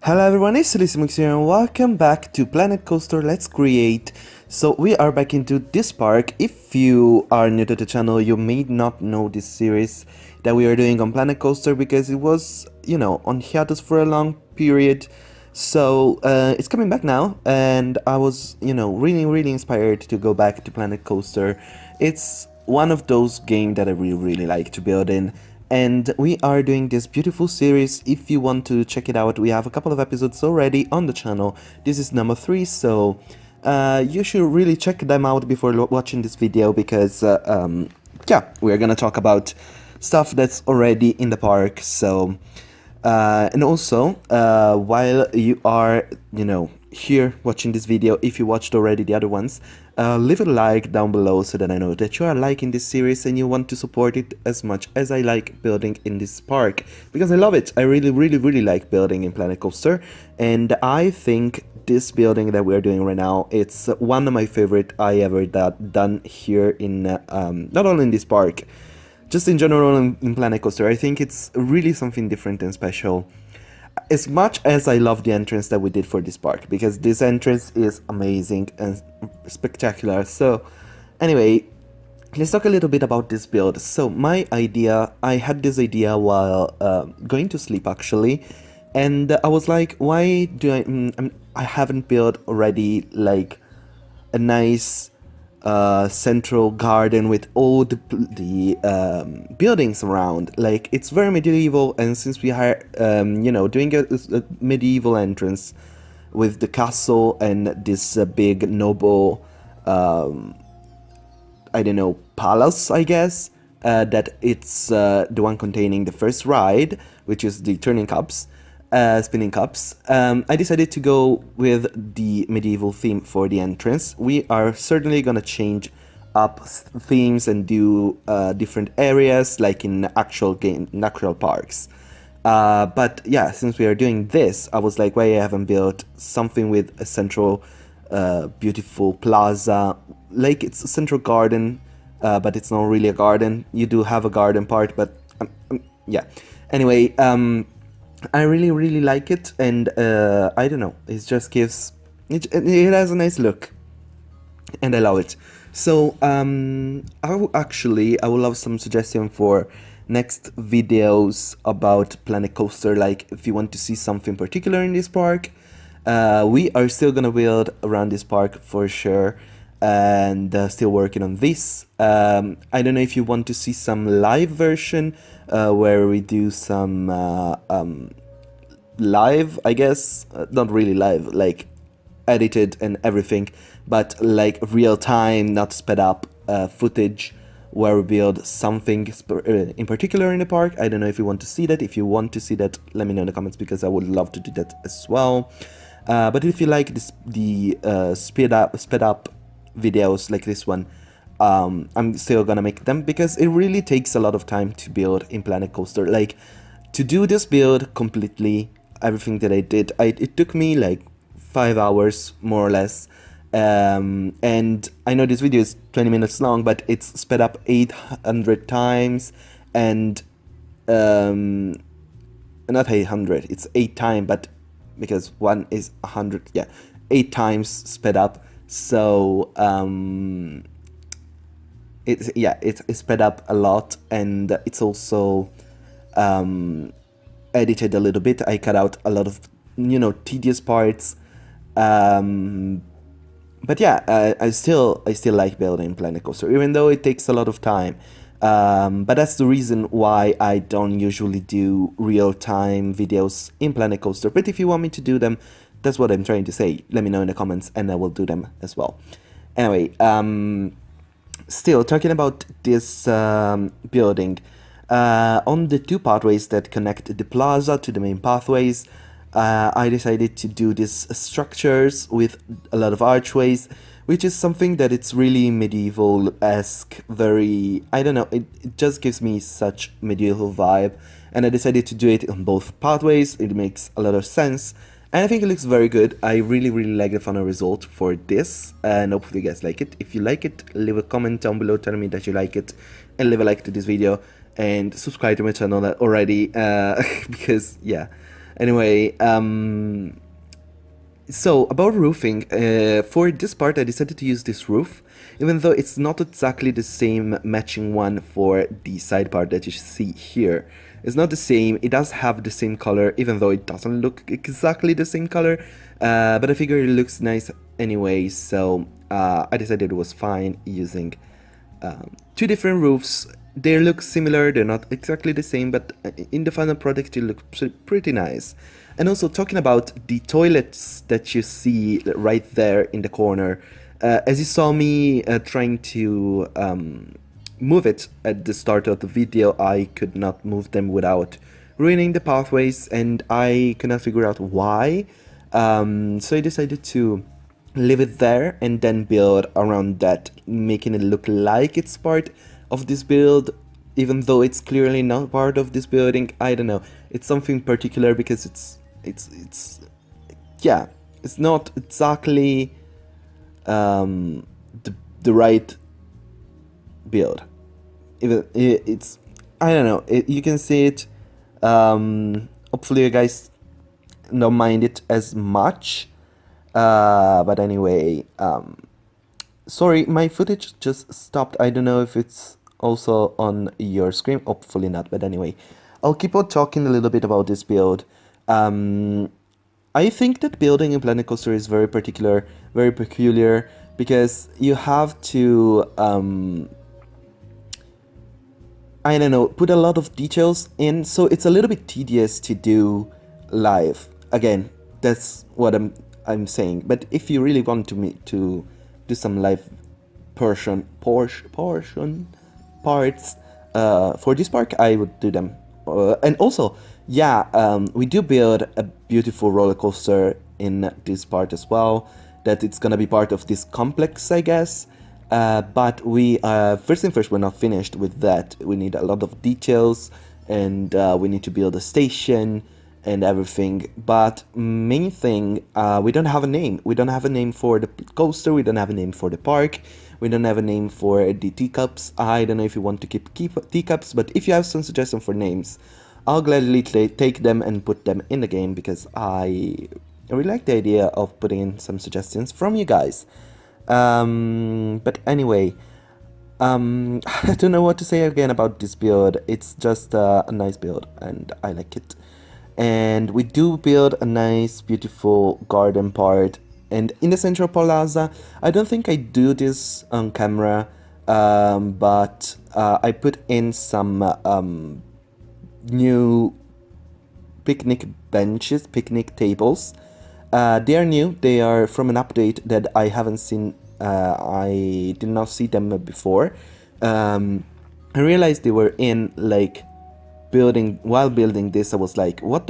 Hello everyone, it's Simmuz here and welcome back to Planet Coaster Let's Create. So we are back into this park. If you are new to the channel, you may not know this series that we are doing on Planet Coaster because it was, on hiatus for a long period. So it's coming back now and I was, really inspired to go back to Planet Coaster. It's one of those games that I really like to build in. And we are doing this beautiful series. If you want to check it out, we have a couple of episodes already on the channel. This is number 3, so you should really check them out before watching this video because, yeah, we're gonna talk about stuff that's already in the park. So, and also, while you are, here watching this video, if you watched already the other ones, leave a like down below so that I know that you are liking this series and you want to support it as much as I like building in this park, because I love it. I really like building in Planet Coaster, and I think this building that we're doing right now, it's one of my favorite I ever done here in not only in this park, just in general in Planet Coaster. I think it's really something different and special. As much as I love the entrance that we did for this park, because this entrance is amazing and spectacular. So anyway, let's talk a little bit about this build. So I had this idea while going to sleep actually, and I was like, why do I haven't built already like a nice central garden with all the buildings around. Like, it's very medieval, and since we are doing a medieval entrance with the castle and this big noble I don't know, palace, I guess, that it's the one containing the first ride, which is the turning cups, spinning cups. I decided to go with the medieval theme for the entrance. We are certainly gonna change up themes and do different areas like in actual parks. But yeah, since we are doing this, I was like, why I haven't built something with a central beautiful plaza. Like, it's a central garden, but it's not really a garden. You do have a garden part, but yeah. Anyway, I really like it, and I don't know, it just gives it has a nice look, and I love it. So I would love some suggestion for next videos about Planet Coaster. Like, if you want to see something particular in this park, we are still gonna build around this park for sure, and still working on this. I don't know if you want to see some live version where we do some live, I guess, not really live, like edited and everything, but like real time, not sped up footage where we build something in particular in the park. I don't know if you want to see that. If you want to see that, let me know in the comments, because I would love to do that as well. But if you like the sped up videos like this one, I'm still gonna make them, because it really takes a lot of time to build in Planet Coaster. Like, to do this build completely, everything that I did, it took me like 5 hours more or less. And I know this video is 20 minutes long, but it's sped up 800 times, and not 800, it's 8 times, but because 1 is 100, yeah, 8 times sped up. So it's sped up a lot, and it's also edited a little bit. I cut out a lot of tedious parts, but yeah, I still like building Planet Coaster, even though it takes a lot of time. But that's the reason why I don't usually do real-time videos in Planet Coaster. But if you want me to do them, that's what I'm trying to say. Let me know in the comments and I will do them as well. Anyway, still talking about this building. On the 2 pathways that connect the plaza to the main pathways, I decided to do these structures with a lot of archways, which is something that it's really medieval-esque, very, I don't know, it just gives me such medieval vibe, and I decided to do it on both pathways. It makes a lot of sense, and I think it looks very good. I really like the final result for this, and hopefully you guys like it. If you like it, leave a comment down below telling me that you like it, and leave a like to this video, and subscribe to my channel already, because yeah, Anyway, so about roofing, for this part I decided to use this roof, even though it's not exactly the same matching one for the side part that you see here. It's not the same, it does have the same color, even though it doesn't look exactly the same color, but I figure it looks nice anyway, so I decided it was fine using two different roofs. They look similar, they're not exactly the same, but in the final product it looks pretty nice. And also talking about the toilets that you see right there in the corner, as you saw me trying to move it at the start of the video, I could not move them without ruining the pathways, and I could not figure out why. So I decided to leave it there and then build around that, making it look like it's part of this build, even though it's clearly not part of this building. I don't know, it's something particular because it's yeah, it's not exactly the right build. Even it's, I don't know, you can see it. Hopefully you guys don't mind it as much. But anyway, sorry, my footage just stopped. I don't know if it's also on your screen. Hopefully not, but anyway, I'll keep on talking a little bit about this build. I think that building in Planet Coaster is very particular, very peculiar, because you have to, I don't know, put a lot of details in, so it's a little bit tedious to do live. Again, that's what I'm saying. But if you really want to do some live portion parts for this park, I would do them. And also, yeah, we do build a beautiful roller coaster in this part as well, that it's gonna be part of this complex, I guess. But we, first thing first, we're not finished with that. We need a lot of details, and we need to build a station and everything. But main thing, we don't have a name. We don't have a name for the coaster. We don't have a name for the park. We don't have a name for the teacups. I don't know if you want to keep teacups, but if you have some suggestions for names, I'll gladly take them and put them in the game, because I really like the idea of putting in some suggestions from you guys. But anyway, I don't know what to say again about this build. It's just a nice build, and I like it. And we do build a nice, beautiful garden part. And in the Central Plaza, I don't think I do this on camera, but I put in some new picnic benches, picnic tables. They are new. They are from an update that I haven't seen. I did not see them before. I realized they were in, like, while building this. I was like, what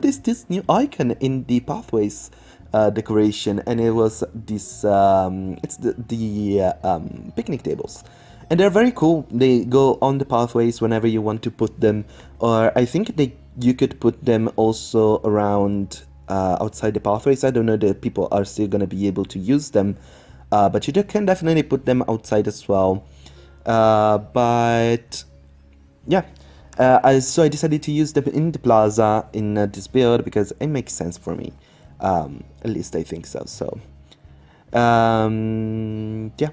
is this new icon in the pathways decoration? And it was this, it's the picnic tables. And they're very cool. They go on the pathways whenever you want to put them, or I think you could put them also around outside the pathways. I don't know that people are still gonna be able to use them, but you can definitely put them outside as well. But yeah, so I decided to use them in the plaza in this build because it makes sense for me. At least I think so. So yeah.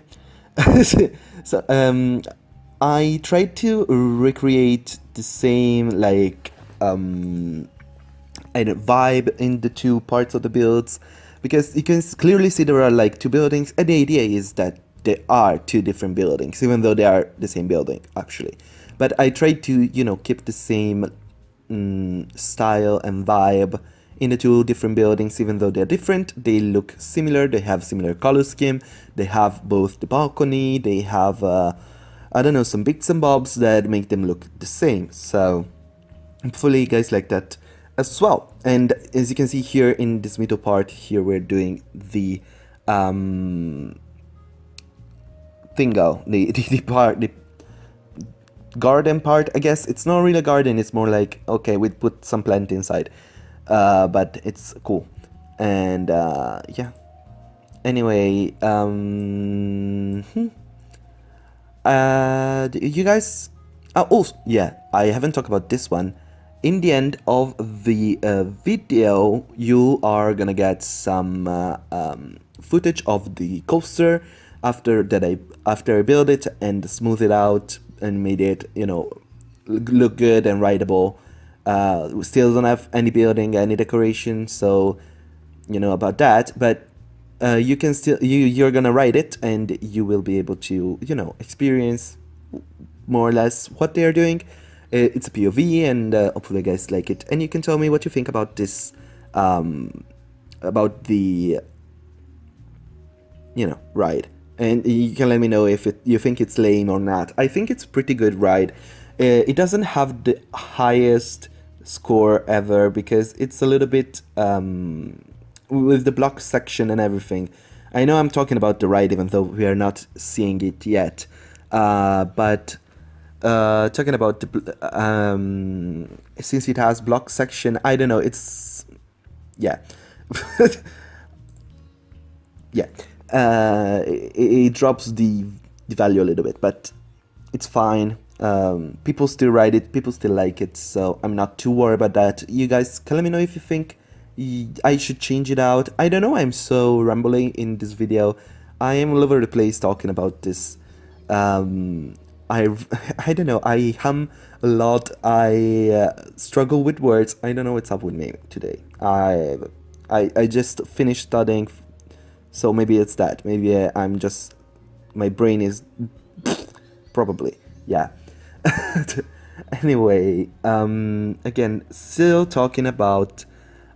So I tried to recreate the same, like, and vibe in the two parts of the builds, because you can clearly see there are like two buildings, and the idea is that there are two different buildings, even though they are the same building actually. But I tried to, keep the same style and vibe in the two different buildings. Even though they're different, they look similar, they have similar color scheme, they have both the balcony, they have I don't know, some bits and bobs that make them look the same. So hopefully you guys like that as well. And as you can see here in this middle part here, we're doing the thingo, the garden part, I guess. It's not really a garden, it's more like, okay, we put some plant inside, but it's cool. And yeah, anyway, you guys, oh yeah, I haven't talked about this one. in the end of the video, you are gonna get some footage of the coaster after I built it and smooth it out and made it, you know, look good and rideable. We still don't have any building, any decoration, so you know about that. But you can still you're gonna ride it and you will be able to, you know, experience more or less what they are doing. It's a POV, and hopefully you guys like it. And you can tell me what you think about this, about the, you know, ride. And you can let me know if you think it's lame or not. I think it's pretty good ride. It doesn't have the highest score ever because it's a little bit with the block section and everything. I know I'm talking about the ride even though we are not seeing it yet. But talking about the since it has block section, I don't know, it's, yeah. Yeah, it drops the value a little bit, but it's fine. People still ride it, people still like it, so I'm not too worried about that. You guys can let me know if you think I should change it out. I don't know, I'm so rambling in this video. I am all over the place talking about this. I don't know, I hum a lot, I struggle with words. I don't know what's up with me today. I just finished studying, so maybe it's that. Maybe I'm just, my brain is probably, yeah. Anyway, again, still talking about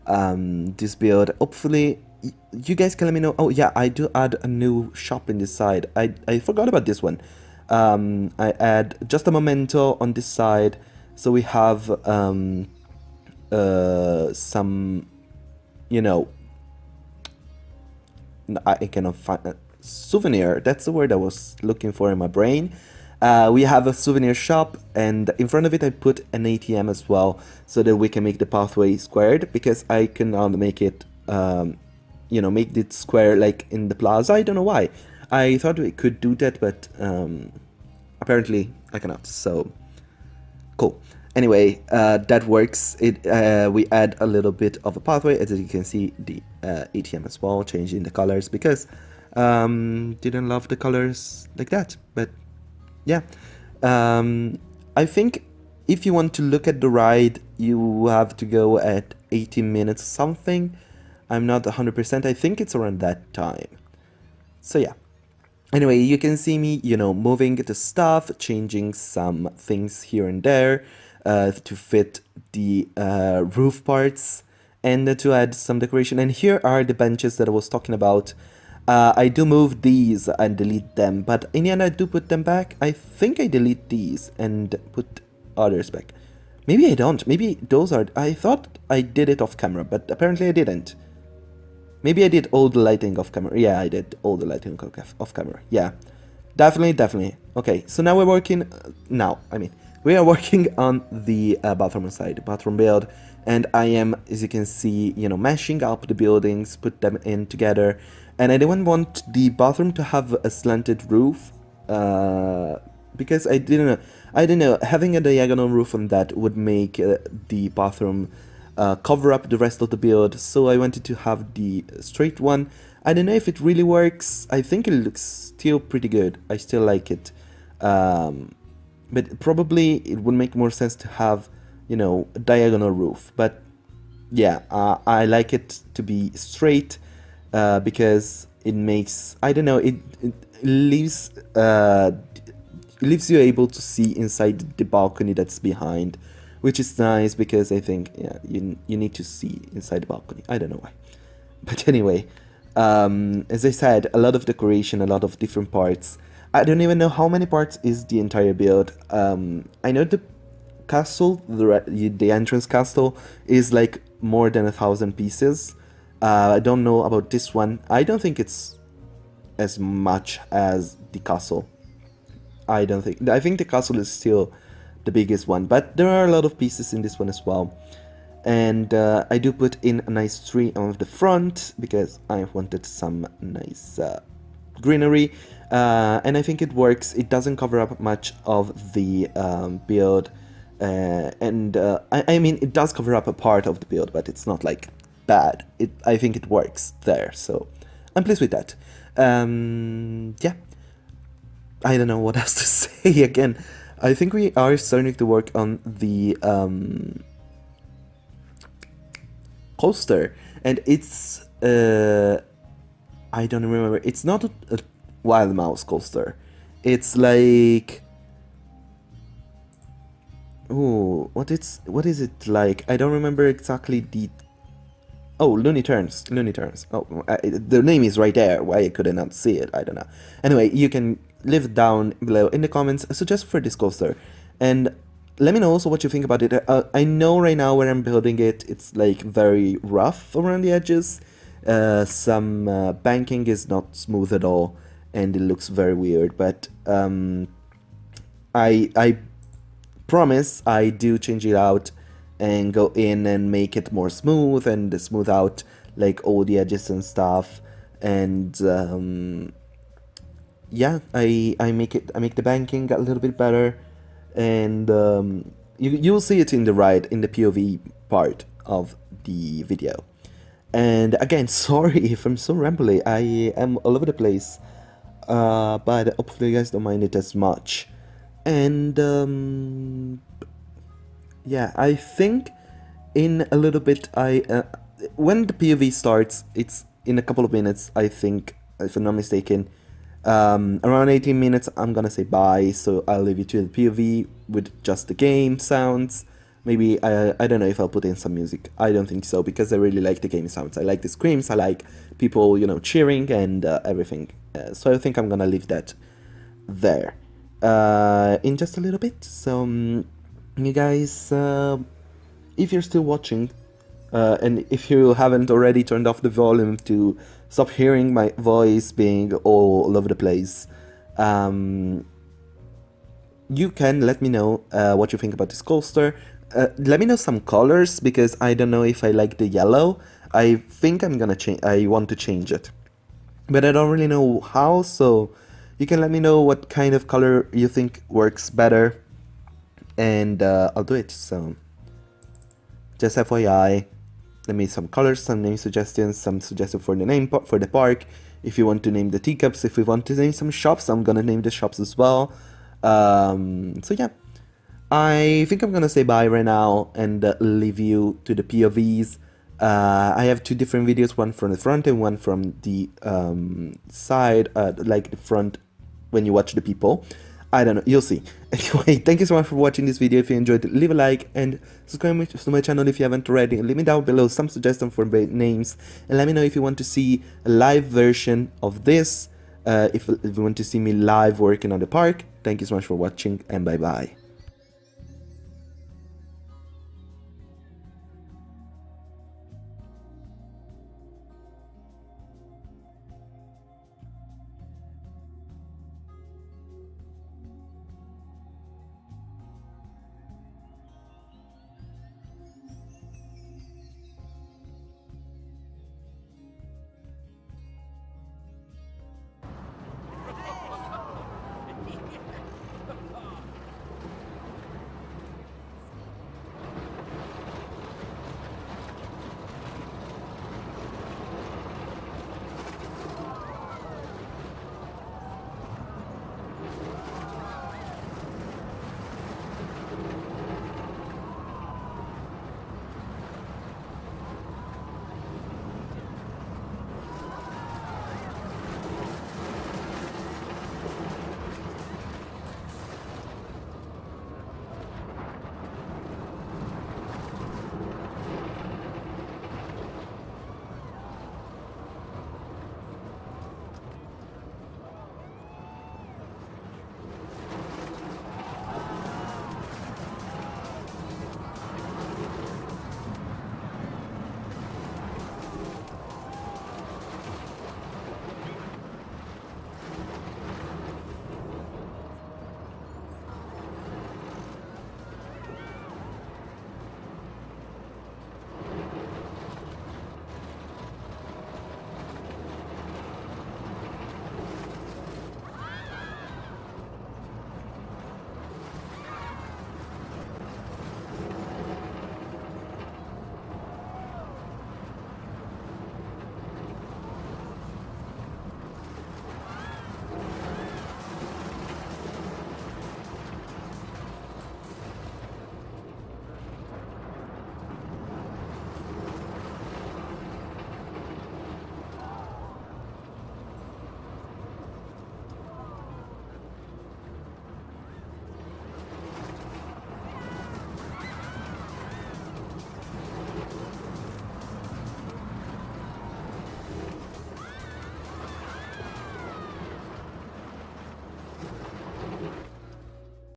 this build. Hopefully you guys can let me know. Oh yeah, I do add a new shop in this side. I forgot about this one. I add just a memento on this side, so we have some, you know, I cannot find a souvenir. That's the word I was looking for in my brain. We have a souvenir shop, and in front of it I put an ATM as well, so that we can make the pathway squared, because I cannot make it, you know, make it square like in the plaza. I don't know why. I thought we could do that, but apparently I cannot, so cool. Anyway, that works. We add a little bit of a pathway, as you can see, the ATM as well, changing the colors, because didn't love the colors like that, but yeah. I think if you want to look at the ride, you have to go at 18 minutes something. I'm not 100%, I think it's around that time. So yeah. Anyway, you can see me, you know, moving the stuff, changing some things here and there to fit the roof parts, and to add some decoration. And here are the benches that I was talking about. I do move these and delete them, but in the end I do put them back. I think I delete these and put others back. Maybe I don't. Maybe those are... I thought I did it off camera, but apparently I didn't. Maybe I did all the lighting off camera. Yeah, I did all the lighting off camera. Yeah, definitely. Okay, so now we're working... we are working on the bathroom side, bathroom build. And I am, as you can see, you know, mashing up the buildings, put them in together. And I didn't want the bathroom to have a slanted roof, because I didn't know, having a diagonal roof on that would make the bathroom cover up the rest of the build, so I wanted to have the straight one. I don't know if it really works. I think it looks still pretty good. I still like it, but probably it would make more sense to have, you know, a diagonal roof. But yeah, I like it to be straight, because it makes, I don't know, it leaves you able to see inside the balcony that's behind, which is nice, because I think, yeah, you need to see inside the balcony. I don't know why. But anyway, as I said, a lot of decoration, a lot of different parts. I don't even know how many parts is the entire build. I know the castle, the entrance castle, is like more than 1,000 pieces. I don't know about this one. I don't think it's as much as the castle. I think the castle is still the biggest one, but there are a lot of pieces in this one as well. And I do put in a nice tree on the front, because I wanted some nice greenery, and I think it works. It doesn't cover up much of the build, I mean, it does cover up a part of the build, but it's not like bad. I think it works there, so I'm pleased with that. Yeah, I don't know what else to say. Again, I think we are starting to work on the coaster, and it's I don't remember. It's not a wild mouse coaster. It's like, ooh, what is it like? I don't remember exactly the. Oh, Looney Tunes. Looney Tunes. Oh, the name is right there. Why I could not see it, I don't know. Anyway, you can leave down below in the comments a suggestion for this coaster, and let me know also what you think about it. I know right now where I'm building it, it's like very rough around the edges. Some banking is not smooth at all, and it looks very weird. But I promise I do change it out and go in and make it more smooth and smooth out like all the edges and stuff. And yeah, I make the banking a little bit better, and you'll see it in the POV part of the video. And again, sorry if I'm so rambly. I am all over the place, but hopefully you guys don't mind it as much. And yeah, I think in a little bit, when the POV starts, it's in a couple of minutes, I think, if I'm not mistaken. Around 18 minutes, I'm gonna say bye, so I'll leave you to the POV with just the game sounds. Maybe, I don't know if I'll put in some music. I don't think so, because I really like the game sounds. I like the screams, I like people, you know, cheering and everything. So I think I'm gonna leave that there in just a little bit. So, you guys, if you're still watching, and if you haven't already turned off the volume to stop hearing my voice being all over the place, you can let me know what you think about this coaster. Let me know some colors, because I don't know if I like the yellow. I think I'm gonna change. I want to change it, but I don't really know how. So you can let me know what kind of color you think works better, and I'll do it. So just FYI, let me some colors, some name suggestions, some suggestions for the name for the park. If you want to name the teacups, if we want to name some shops, I'm gonna name the shops as well. So yeah, I think I'm gonna say bye right now and leave you to the POVs. I have two different videos, one from the front and one from the side, like the front when you watch the people. I don't know, you'll see. Anyway, thank you so much for watching this video. If you enjoyed it, leave a like and subscribe to my channel if you haven't already. Leave me down below some suggestions for names, and let me know if you want to see a live version of this, if you want to see me live working on the park. Thank you so much for watching, and bye bye.